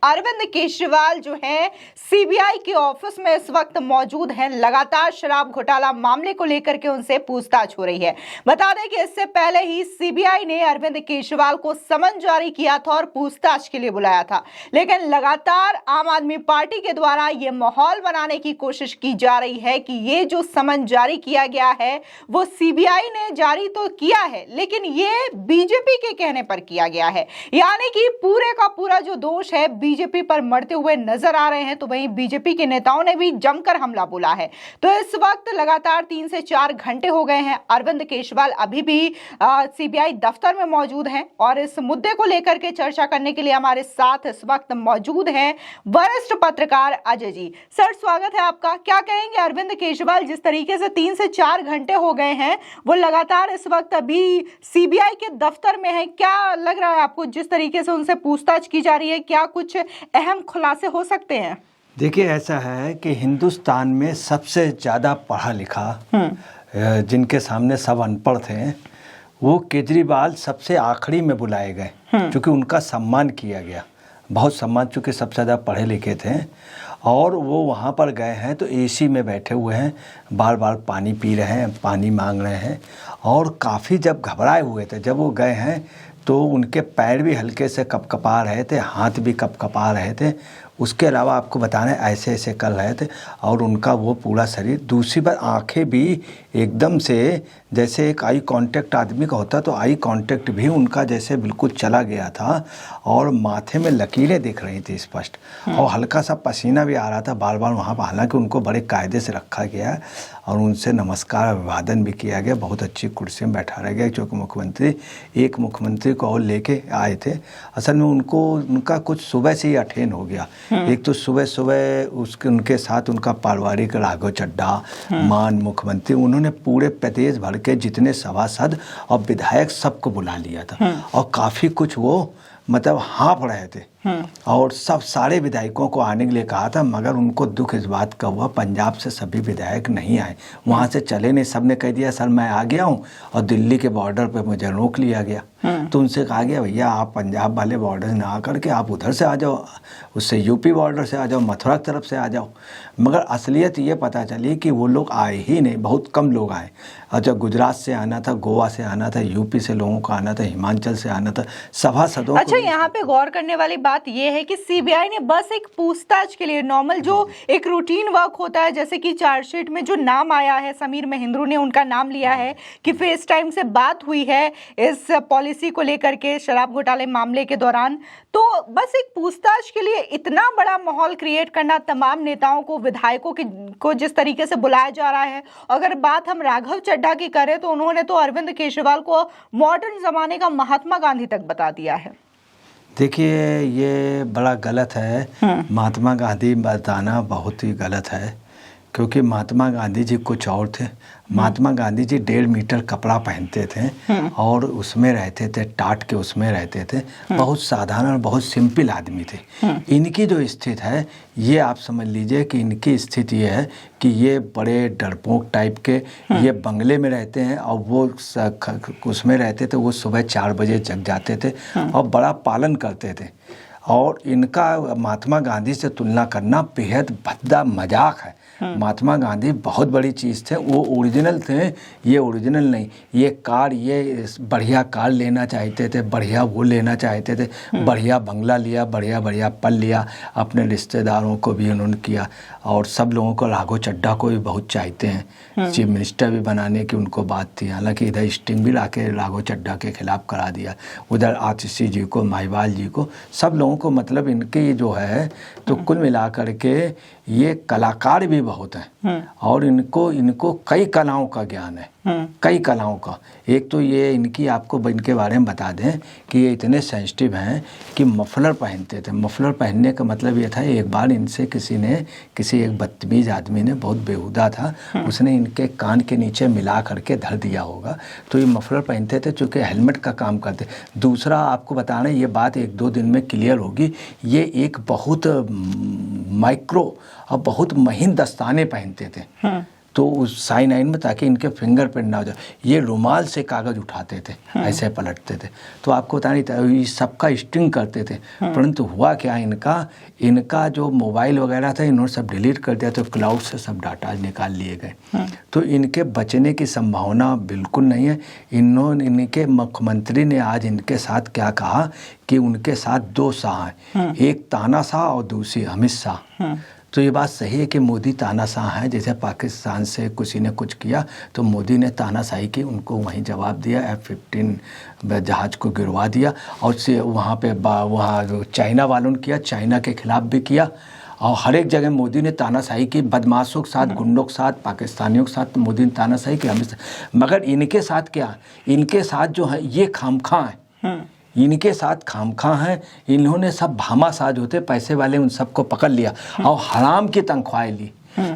अरविंद केजरीवाल जो है सीबीआई के ऑफिस में इस वक्त मौजूद हैं। लगातार शराब घोटाला मामले को लेकर के उनसे पूछताछ हो रही है। बता दें कि इससे पहले ही सीबीआई ने अरविंद केजरीवाल को समन जारी किया था और पूछताछ के लिए बुलाया था, लेकिन लगातार आम आदमी पार्टी के द्वारा यह माहौल बनाने की कोशिश की जा रही है कि ये जो समन जारी किया गया है वो सीबीआई ने जारी तो किया है, लेकिन ये बीजेपी के कहने पर किया गया है, यानी कि पूरे का पूरा जो दोष है बीजेपी पर मढ़ते हुए नजर आ रहे हैं। तो वहीं बीजेपी के नेताओं ने भी जमकर हमला बोला है। तो इस वक्त लगातार 3 से 4 घंटे हो गए हैं, अरविंद केजरीवाल अभी भी सीबीआई दफ्तर में मौजूद हैं और इस मुद्दे को लेकर के चर्चा करने के लिए हमारे साथ इस वक्त मौजूद हैं वरिष्ठ पत्रकार अजय जी। सर, स्वागत है आपका। क्या कहेंगे, अरविंद केजरीवाल जिस तरीके से 3 से 4 घंटे हो गए हैं वो लगातार इस वक्त अभी सीबीआई के दफ्तर में है, क्या लग रहा है आपको जिस तरीके से उनसे पूछताछ की जा रही है? क्या कुछ अहम खुलासे हो सकते हैं? देखिए, ऐसा है कि हिंदुस्तान में सबसे ज़्यादा पढ़ा लिखा जिनके सामने सब अनपढ़ थे वो केजरीवाल सबसे आखिरी में बुलाए गए, क्योंकि उनका सम्मान किया गया, बहुत सम्मान, चूँकि सबसे ज़्यादा पढ़े लिखे थे और वो वहाँ पर गए हैं तो एसी में बैठे हुए हैं, बार बार पानी पी रहे हैं, पानी मांग रहे हैं और काफ़ी जब घबराए हुए थे जब वो गए हैं तो उनके पैर भी हल्के से कपकपा रहे थे, हाथ भी कपकपा रहे थे। उसके अलावा आपको बताना ऐसे ऐसे कर रहे थे और उनका वो पूरा शरीर, दूसरी बार आंखें भी एकदम से जैसे एक आई कांटेक्ट आदमी का होता तो आई कांटेक्ट भी उनका जैसे बिल्कुल चला गया था और माथे में लकीरें दिख रही थी स्पष्ट और हल्का सा पसीना भी आ रहा था बार बार वहाँ पर। हालांकि उनको बड़े कायदे से रखा गया और उनसे नमस्कार अभिवादन भी किया गया, बहुत अच्छी कुर्सी में बैठा रह गया, क्योंकि एक मुख्यमंत्री को और लेके आए थे। असल में उनका कुछ सुबह से ही अठेन हो गया। एक तो सुबह सुबह उनके साथ उनका पारिवारिक राघव चड्ढा, मान मुख्यमंत्री, उन्होंने पूरे प्रदेश भर के जितने सभासद और विधायक सबको बुला लिया था और काफ़ी कुछ वो मतलब हाँफ रहे थे और सब सारे विधायकों को आने के लिए कहा था, मगर उनको दुख इस बात का हुआ पंजाब से सभी विधायक नहीं आए, वहाँ से चले नहीं। सब ने कह दिया सर मैं आ गया हूँ और दिल्ली के बॉर्डर पे मुझे रोक लिया गया। तो उनसे कहा गया भैया आप पंजाब वाले बॉर्डर से ना आकर के आप उधर से आ जाओ, उससे यूपी बॉर्डर से आ जाओ, मथुरा की तरफ से आ जाओ। मगर असलियत ये पता चली कि वो लोग आए ही नहीं, बहुत कम लोग आए। और जब गुजरात से आना था, गोवा से आना था, यूपी से लोगों को आना था, हिमाचल से आना था, सभासदों। अच्छा, यहाँ पे गौर करने वाली बात ये है कि सीबीआई ने बस एक पूछताछ के लिए नॉर्मल जो एक रूटीन वर्क होता है, जैसे कि चार्जशीट में जो नाम आया है समीर महिंद्रू ने उनका नाम लिया है कि फेस टाइम से बात हुई है इस पॉलिसी को लेकर के शराब घोटाले मामले के दौरान, तो बस एक पूछताछ के लिए इतना बड़ा माहौल क्रिएट करना, तमाम नेताओं को, विधायकों को जिस तरीके से बुलाया जा रहा है। अगर बात हम राघव चड्ढा की करें तो उन्होंने तो अरविंद केजरीवाल को मॉडर्न जमाने का महात्मा गांधी तक बता दिया है। देखिए, ये बड़ा गलत है, महात्मा गांधी बताना बहुत ही गलत है, क्योंकि महात्मा गांधी जी कुछ और थे। महात्मा गांधी जी 1.5 मीटर कपड़ा पहनते थे और उसमें रहते थे, टाट के उसमें रहते थे, बहुत साधारण, बहुत सिंपल आदमी थे। इनकी जो स्थिति है ये आप समझ लीजिए कि इनकी स्थिति ये है कि ये बड़े डरपोक टाइप के ये बंगले में रहते हैं और वो उसमें रहते थे। वो सुबह 4 बजे जग जाते थे और बड़ा पालन करते थे और इनका महात्मा गांधी से तुलना करना बेहद भद्दा मजाक है। महात्मा गांधी बहुत बड़ी चीज़ थे, वो ओरिजिनल थे, ये ओरिजिनल नहीं। ये कार, ये बढ़िया कार लेना चाहते थे, बढ़िया वो लेना चाहते थे, बढ़िया बंगला लिया, बढ़िया बढ़िया पल लिया, अपने रिश्तेदारों को भी उन्होंने किया और सब लोगों को, राघव चड्ढा को भी बहुत चाहते हैं, चीफ मिनिस्टर भी बनाने की उनको बात थी। हालांकि इधर स्टिंग भी ला के राघव चड्ढा के खिलाफ करा दिया, उधर आतिशी जी को, माहिवाल जी को, सब लोगों को। मतलब इनके जो है तो कुल मिला करके ये कलाकार भी बहुत हैं और इनको कई कलाओं का ज्ञान है, कई कलाओं का। एक तो ये इनके बारे में बता दें कि ये इतने सेंसिटिव हैं कि मफलर पहनते थे। मफलर पहनने का मतलब ये था, एक बार इनसे किसी एक बदतमीज आदमी ने, बहुत बेहुदा था, उसने इनके कान के नीचे मिला करके धर दिया होगा, तो ये मफलर पहनते थे चूँकि हेलमेट का काम करते। दूसरा आपको बताना, ये बात 1-2 दिन में क्लियर होगी, ये एक बहुत माइक्रो और बहुत महीन दस्ताने पहनते थे। तो उस साइनाइड में, ताकि इनके फिंगरप्रिंट ना हो जाए, ये रुमाल से कागज़ उठाते थे, ऐसे पलटते थे। तो आपको बता नहीं, ये सबका स्ट्रिंग करते थे। परंतु हुआ क्या, इनका जो मोबाइल वगैरह था इन्होंने सब डिलीट कर दिया, तो क्लाउड से सब डाटा निकाल लिए गए। तो इनके बचने की संभावना बिल्कुल नहीं है। इनके मुख्यमंत्री ने आज इनके साथ क्या कहा कि उनके साथ 2 शाह हैं, एक तानाशाह और दूसरी अमित शाह। तो ये बात सही है कि मोदी तानाशाह हैं। जैसे पाकिस्तान से किसी ने कुछ किया तो मोदी ने तानाशाही की, उनको वहीं जवाब दिया, F-15 जहाज़ को गिरवा दिया। और से वहाँ पे वहाँ चाइना वालों ने किया, चाइना के खिलाफ भी किया। और हर एक जगह मोदी ने तानाशाही की, बदमाशों के साथ, गुंडों के साथ, पाकिस्तानियों के साथ मोदी ने तानाशाही की। मगर इनके साथ क्या, इनके साथ जो है ये खामखा है, इनके साथ खामखा हैं। इन्होंने सब भामाशाह होते पैसे वाले, उन सबको पकड़ लिया और हराम की तनख्वाहें ली।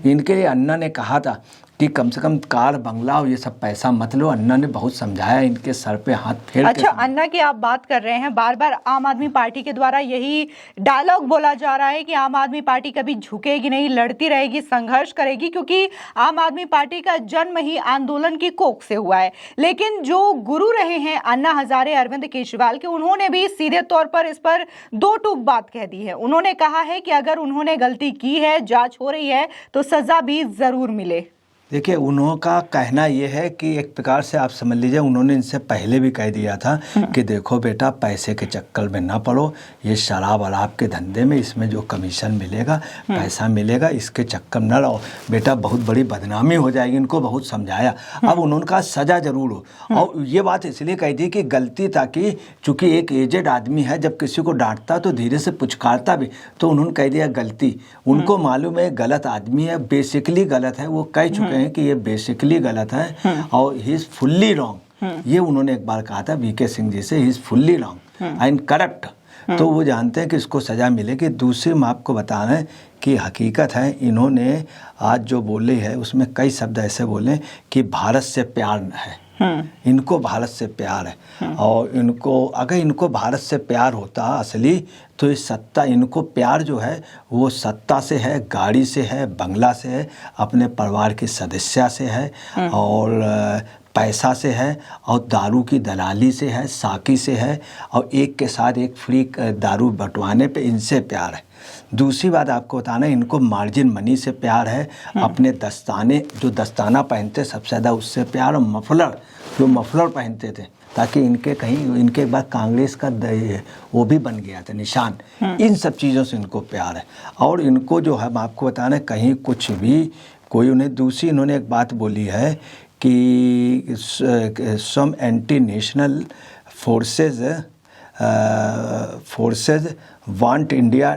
इनके लिए अन्ना ने कहा था कि कम से कम कार बंगला और ये सब पैसा मत लो। अन्ना ने बहुत समझाया, इनके सर पे हाथ फेर। अच्छा, अन्ना की आप बात कर रहे हैं, बार बार आम आदमी पार्टी के द्वारा यही डायलॉग बोला जा रहा है कि आम आदमी पार्टी कभी झुकेगी नहीं, लड़ती रहेगी, संघर्ष करेगी, क्योंकि आम आदमी पार्टी का जन्म ही आंदोलन की कोख से हुआ है। लेकिन जो गुरु रहे हैं अन्ना हजारे अरविंद केजरीवाल के, उन्होंने भी सीधे तौर पर इस पर 2 टूक बात कह दी है। उन्होंने कहा है कि अगर उन्होंने गलती की है, जांच हो रही है, तो सजा भी जरूर मिले। देखिए, उनका कहना ये है कि एक प्रकार से आप समझ लीजिए, उन्होंने इनसे पहले भी कह दिया था कि देखो बेटा, पैसे के चक्कर में ना पड़ो, ये शराब अराब के धंधे में इसमें जो कमीशन मिलेगा, पैसा मिलेगा, इसके चक्कर में ना रहो बेटा, बहुत बड़ी बदनामी हो जाएगी। इनको बहुत समझाया। अब उन्होंने कहा सज़ा ज़रूर हो। और ये बात इसलिए कही थी कि गलती, ताकि चूँकि एक एजेड आदमी है, जब किसी को डांटता तो धीरे से पुचकारता भी, तो उन्होंने कह दिया गलती। उनको मालूम है गलत आदमी है, बेसिकली गलत है, वो कह चुके हैं कि ये बेसिकली गलत है और ही इज फुल्ली रॉन्ग। ये उन्होंने एक बार कहा था वीके सिंह जी से, he is fully wrong and corrupt. तो वो जानते हैं कि इसको सज़ा मिलेगी। दूसरी मैं आपको बता रहे हैं कि हकीकत है, इन्होंने आज जो बोले है उसमें कई शब्द ऐसे बोले कि भारत से प्यार है, इनको भारत से प्यार है। और इनको, अगर इनको भारत से प्यार होता असली, तो इस सत्ता, इनको प्यार जो है वो सत्ता से है, गाड़ी से है, बंगला से है, अपने परिवार की सदस्य से है, और पैसा से है, और दारू की दलाली से है, साकी से है, और एक के साथ एक फ्री दारू बंटवाने पे इनसे प्यार है। दूसरी बात आपको बताना है, इनको मार्जिन मनी से प्यार है, अपने दस्ताने, जो दस्ताना पहनते सबसे ज़्यादा उससे प्यार, और मफलर, जो मफलर पहनते थे ताकि इनके कहीं, इनके बाद कांग्रेस का वो भी बन गया था निशान, इन सब चीज़ों से इनको प्यार है। और इनको जो है आपको बताना है, कहीं कुछ भी कोई उन्हें, दूसरी इन्होंने एक बात बोली है कि some anti national forces want India,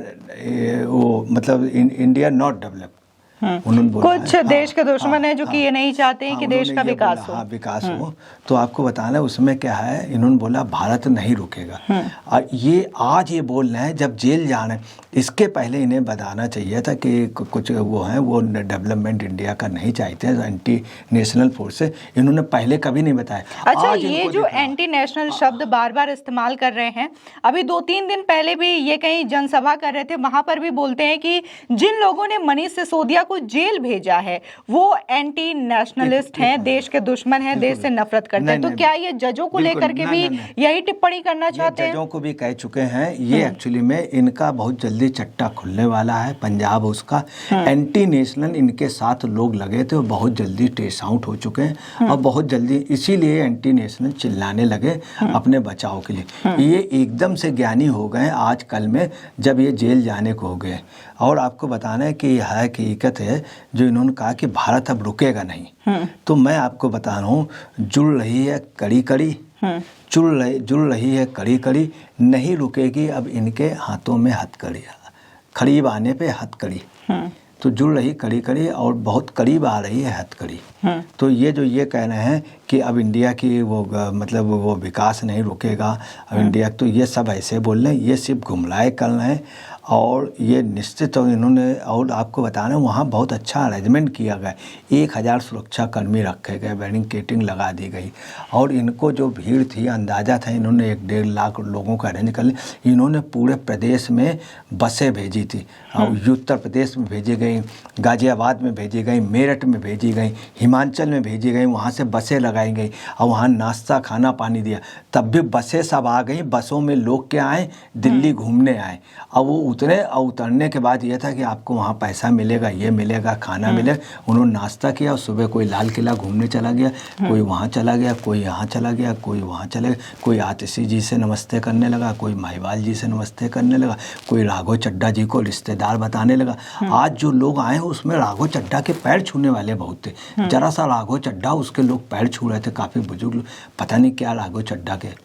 वो मतलब इंडिया नॉट डेवलप। उन्होंने बोला कुछ देश के दुश्मन है जो कि ये नहीं चाहते हैं कि देश का विकास हो। विकास हो। तो आपको बताना है उसमें क्या है, इन्होंने बोला भारत नहीं रुकेगा। और ये आज ये बोल रहे हैं जब जेल जा रहे हैं, इसके पहले इन्हें बताना चाहिए था कि कुछ वो हैं, वो डेवलपमेंट इंडिया का नहीं चाहते हैं, एंटी नेशनल फोर्स है, इन्होंने पहले कभी नहीं बताया। अच्छा, ये जो एंटी नेशनल शब्द बार बार इस्तेमाल कर रहे हैं, अभी 2-3 दिन पहले भी ये कहीं जनसभा कर रहे थे, वहां पर भी बोलते हैं कि जिन लोगों ने मनीष सिसोदिया को जेल भेजा है वो एंटी नेशनलिस्ट हैं, देश के दुश्मन हैं, देश से नफरत करते हैं। तो क्या ये जजों को लेकर के भी यही टिप्पणी करना चाहते हैं? जजों को भी कह चुके हैं। ये एक्चुअली में इनका बहुत जल्दी चट्टा खुलने वाला है। पंजाब उसका एंटी नेशनल इनके साथ लोग लगे थे, वो बहुत जल्दी ट्रेस आउट हो चुके हैं, और बहुत जल्दी इसीलिए एंटी नेशनल चिल्लाने लगे अपने बचाव के लिए। ये एकदम से ज्ञानी हो गए आजकल में, जब ये जेल जाने को हो गए। और आपको बताना है कि यह हकीकत है जो इन्होंने कहा कि भारत अब रुकेगा नहीं। तो मैं आपको बता रहा हूँ, जुड़ रही है कड़ी कड़ी, जुड़ रही है कड़ी कड़ी, नहीं रुकेगी अब इनके हाथों में हथकड़ी, करीब आने पे हथकड़ी। तो जुड़ रही कड़ी कड़ी, और बहुत करीब आ रही है हथकड़ी। तो ये जो ये कह रहे हैं कि अब इंडिया की वो मतलब वो विकास नहीं रुकेगा अब इंडिया, तो ये सब ऐसे बोल रहे हैं, ये सिर्फ गुमराह कर रहे हैं। और ये निश्चित तौर इन्होंने, और आपको बताना वहाँ बहुत अच्छा अरेंजमेंट किया गया, 1000 सुरक्षा कर्मी रखे गए, बैरिकेडिंग लगा दी गई, और इनको जो भीड़ थी अंदाज़ा था इन्होंने 1-1.5 लाख लोगों का अरेंज कर लिया। इन्होंने पूरे प्रदेश में बसें भेजी थी, और उत्तर प्रदेश में भेजी गई, गाज़ियाबाद में भेजी गई, मेरठ में भेजी गई, हिमाचल में भेजी गई, वहाँ से बसें लगाई गई और वहाँ नाश्ता खाना पानी दिया। तब भी बसें सब आ गई, बसों में लोग क्या आए, दिल्ली घूमने आए, और वो उतरे, और उतरने के बाद ये था कि आपको वहाँ पैसा मिलेगा, ये मिलेगा, खाना मिलेगा। उन्होंने नाश्ता किया और सुबह कोई लाल किला घूमने चला गया, कोई वहाँ चला गया, कोई यहाँ चला गया, कोई वहाँ चला गया, कोई आतिशी जी से नमस्ते करने लगा, कोई महिवाल जी से नमस्ते करने लगा, कोई राघव चड्ढा जी को रिश्तेदार बताने लगा। आज जो लोग आए हैं उसमें राघव चड्ढा के पैर छूने वाले बहुत थे। जरा सा राघव चड्ढा उसके लोग पैर छू रहे थे, काफ़ी बुजुर्ग लोग, पता नहीं क्या राघव चड्ढा के।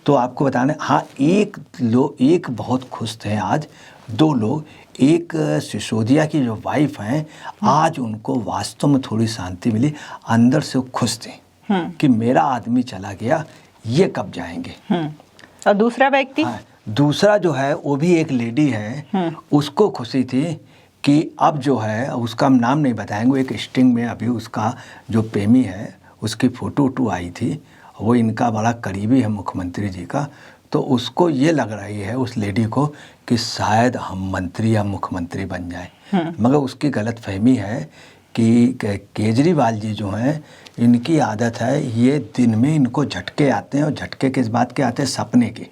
तो आपको बताने, हाँ एक बहुत खुश थे आज, 2 लोग, एक सिसोदिया की जो वाइफ हैं, आज उनको वास्तव में थोड़ी शांति मिली, अंदर से वो खुश थे कि मेरा आदमी चला गया, ये कब जाएंगे। और दूसरा व्यक्ति, हाँ, दूसरा जो है वो भी एक लेडी है, उसको खुशी थी कि अब जो है, उसका नाम नहीं बताएंगे, एक स्टिंग में अभी उसका जो प्रेमी है उसकी फ़ोटो आई थी, वो इनका बड़ा करीबी है मुख्यमंत्री जी का, तो उसको ये लग रही है उस लेडी को कि शायद हम मंत्री या मुख्यमंत्री बन जाए। मगर उसकी गलतफहमी है कि केजरीवाल जी जो हैं, इनकी आदत है, ये दिन में इनको झटके आते हैं, और झटके किस बात के आते हैं, सपने के।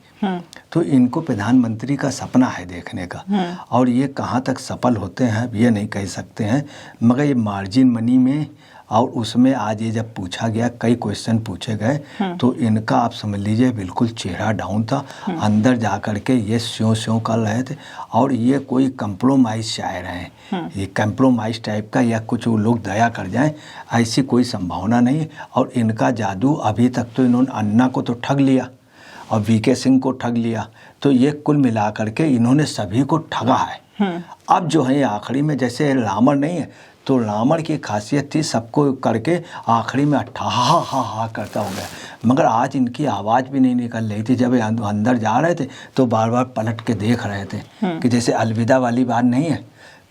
तो इनको प्रधानमंत्री का सपना है देखने का, और ये कहाँ तक सफल होते हैं ये नहीं कह सकते हैं। मगर ये मार्जिन मनी में, और उसमें आज ये जब पूछा गया, कई क्वेश्चन पूछे गए, तो इनका आप समझ लीजिए बिल्कुल चेहरा डाउन था, अंदर जा कर के ये स्यों कर रहे थे, और ये कोई कंप्रोमाइज़ चाह रहे हैं, ये कंप्रोमाइज़ टाइप का, या कुछ वो लोग दया कर जाएं, ऐसी कोई संभावना नहीं। और इनका जादू अभी तक तो इन्होंने अन्ना को तो ठग लिया और वीके सिंह को ठग लिया, तो ये कुल मिला करके इन्होंने सभी को ठगा है। अब जो है आखिरी में, जैसे रावण नहीं है, तो रावण की खासियत थी सबको करके आखिरी में हा करता हो गया, मगर आज इनकी आवाज़ भी नहीं निकल रही थी। जब अंदर जा रहे थे तो बार बार पलट के देख रहे थे कि जैसे अलविदा वाली बात नहीं है।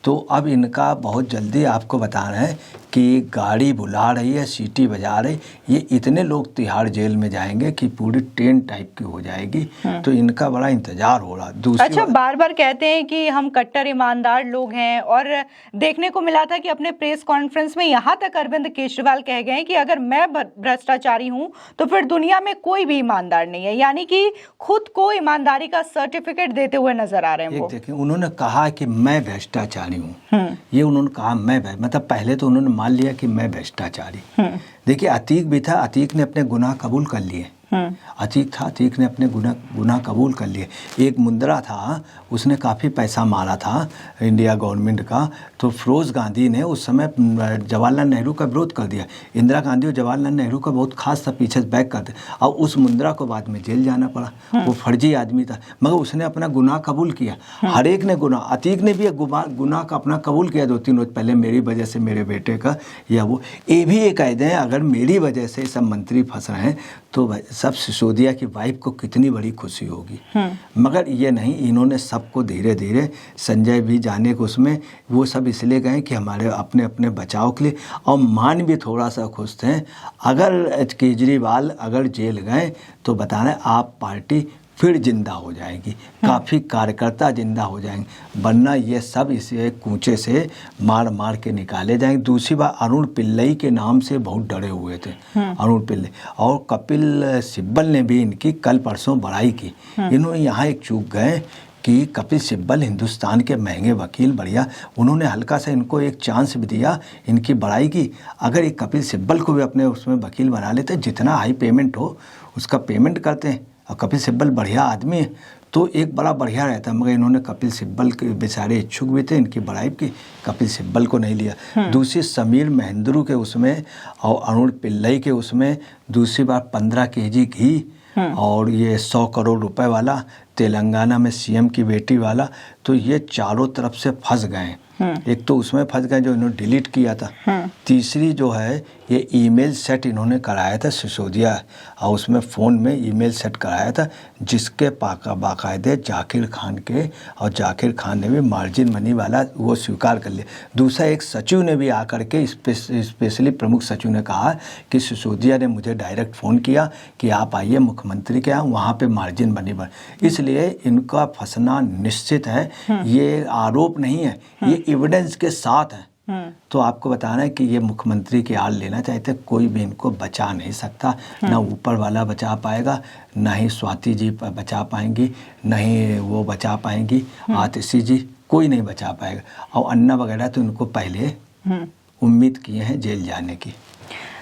तो अब इनका बहुत जल्दी आपको बता रहे हैं कि गाड़ी बुला रही है, सीटी बजा रही, ये इतने लोग तिहाड़ जेल में जाएंगे कि पूरी ट्रेन टाइप की हो जाएगी। तो इनका बड़ा इंतजार हो रहा। दूसरी अच्छा, बार बार कहते हैं कि हम कट्टर ईमानदार लोग हैं, और देखने को मिला था कि अपने प्रेस कॉन्फ्रेंस में यहाँ तक अरविंद केजरीवाल कह गए कि अगर मैं भ्रष्टाचारी हूँ तो फिर दुनिया में कोई भी ईमानदार नहीं है, यानी कि खुद को ईमानदारी का सर्टिफिकेट देते हुए नजर आ रहे हैं। वो देखिए, उन्होंने कहा कि मैं भ्रष्टाचारी हूँ, ये उन्होंने कहा, मैं मतलब पहले तो उन्होंने मान लिया कि मैं भ्रष्टाचारी। देखिए, अतीक भी था, अतीक ने अपने गुनाह कबूल कर लिए। अतीक था, अतीक ने अपने गुनाह कबूल कर लिए। एक मुंद्रा था, उसने काफ़ी पैसा मारा था इंडिया गवर्नमेंट का, तो फिरोज़ गांधी ने उस समय जवाहरलाल नेहरू का विरोध कर दिया। इंदिरा गांधी और जवाहरलाल नेहरू का बहुत खास था, पीछे से बैक करते, और उस मुंद्रा को बाद में जेल जाना पड़ा। वो फर्जी आदमी था, मगर उसने अपना गुनाह कबूल किया। हर एक ने गुनाह, अतीक ने भी एक गुनाह का अपना कबूल किया 2-3 रोज पहले, मेरी वजह से मेरे बेटे का, या वो ये भी एक कह दें, अगर मेरी वजह से सब मंत्री फंस रहे हैं तो सब सिसोदिया की वाइफ को कितनी बड़ी खुशी होगी। मगर ये नहीं, इन्होंने सबको धीरे धीरे, संजय भी जाने को उसमें, वो सब इसलिए गए कि हमारे अपने अपने बचाव के लिए, और मान भी थोड़ा सा खुश थे। अगर केजरीवाल अगर जेल गए तो बता रहे आप पार्टी फिर जिंदा हो जाएगी, काफ़ी कार्यकर्ता जिंदा हो जाएंगे, वरना ये सब इसे कूचे से मार मार के निकाले जाएंगे। दूसरी बात, अरुण पिल्लई के नाम से बहुत डरे हुए थे, अरुण पिल्लई, और कपिल सिब्बल ने भी इनकी कल परसों बड़ाई की। इन्होंने यहाँ एक चूक गए कि कपिल सिब्बल हिंदुस्तान के महंगे वकील, बढ़िया, उन्होंने हल्का सा इनको एक चांस भी दिया, इनकी बड़ाई की। अगर एक कपिल सिब्बल को भी अपने उसमें वकील बना लेते, जितना हाई पेमेंट हो उसका पेमेंट करते हैं, और कपिल सिब्बल बढ़िया आदमी है तो एक बड़ा बढ़िया रहता। मगर इन्होंने कपिल सिब्बल के बेचारे इच्छुक भी थे, इनकी बड़ाई की, कपिल सिब्बल को नहीं लिया। दूसरी समीर महेंद्रू के उसमें और अरुण पिल्लई के उसमें दूसरी बार 15 kg घी और ये 100 करोड़ रुपए वाला। तेलंगाना में सीएम की बेटी वाला, तो ये चारों तरफ से फंस गए। एक तो उसमें फंस गए जो इन्होंने डिलीट किया था, तीसरी जो है ये ईमेल सेट इन्होंने कराया था सिसोदिया, और उसमें फ़ोन में ईमेल सेट कराया था जिसके बाकायदे जाकिर खान के, और जाकिर खान ने भी मार्जिन मनी वाला वो स्वीकार कर लिया। दूसरा एक सचिव ने भी आकर के स्पेशली प्रमुख सचिव ने कहा कि सिसोदिया ने मुझे डायरेक्ट फ़ोन किया कि आप आइए मुख्यमंत्री के यहाँ, वहाँ पे मार्जिन मनी बन, इसलिए इनका फंसना निश्चित है। ये आरोप नहीं है, ये एविडेंस के साथ है। तो आपको बताना है कि ये मुख्यमंत्री की आड़ लेना चाहते, कोई भी इनको बचा नहीं सकता, ना ऊपर वाला बचा पाएगा, ना ही स्वाति जी बचा पाएंगी, ना ही वो बचा पाएंगी आतिशी जी, कोई नहीं बचा पाएगा। और अन्ना वगैरह तो इनको पहले उम्मीद किए हैं जेल जाने की।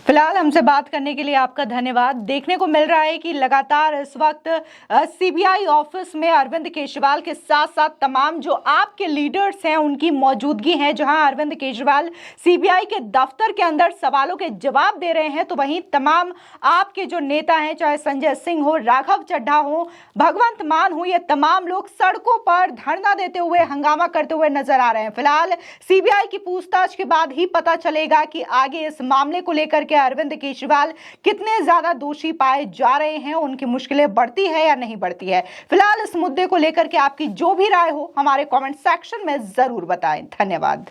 फिलहाल हमसे बात करने के लिए आपका धन्यवाद। देखने को मिल रहा है कि लगातार इस वक्त सीबीआई ऑफिस में अरविंद केजरीवाल के साथ साथ तमाम जो आपके लीडर्स हैं उनकी मौजूदगी है। जहां अरविंद केजरीवाल सीबीआई के दफ्तर के अंदर सवालों के जवाब दे रहे हैं, तो वहीं तमाम आपके जो नेता हैं, चाहे संजय सिंह हो, राघव चड्ढा हो, भगवंत मान हो, ये तमाम लोग सड़कों पर धरना देते हुए, हंगामा करते हुए नजर आ रहे हैं। फिलहाल सीबीआई की पूछताछ के बाद ही पता चलेगा कि आगे इस मामले को लेकर के अरविंद केजरीवाल कितने ज्यादा दोषी पाए जा रहे हैं, उनकी मुश्किलें बढ़ती है या नहीं बढ़ती है। फिलहाल इस मुद्दे को लेकर के आपकी जो भी राय हो हमारे कमेंट सेक्शन में जरूर बताएं। धन्यवाद।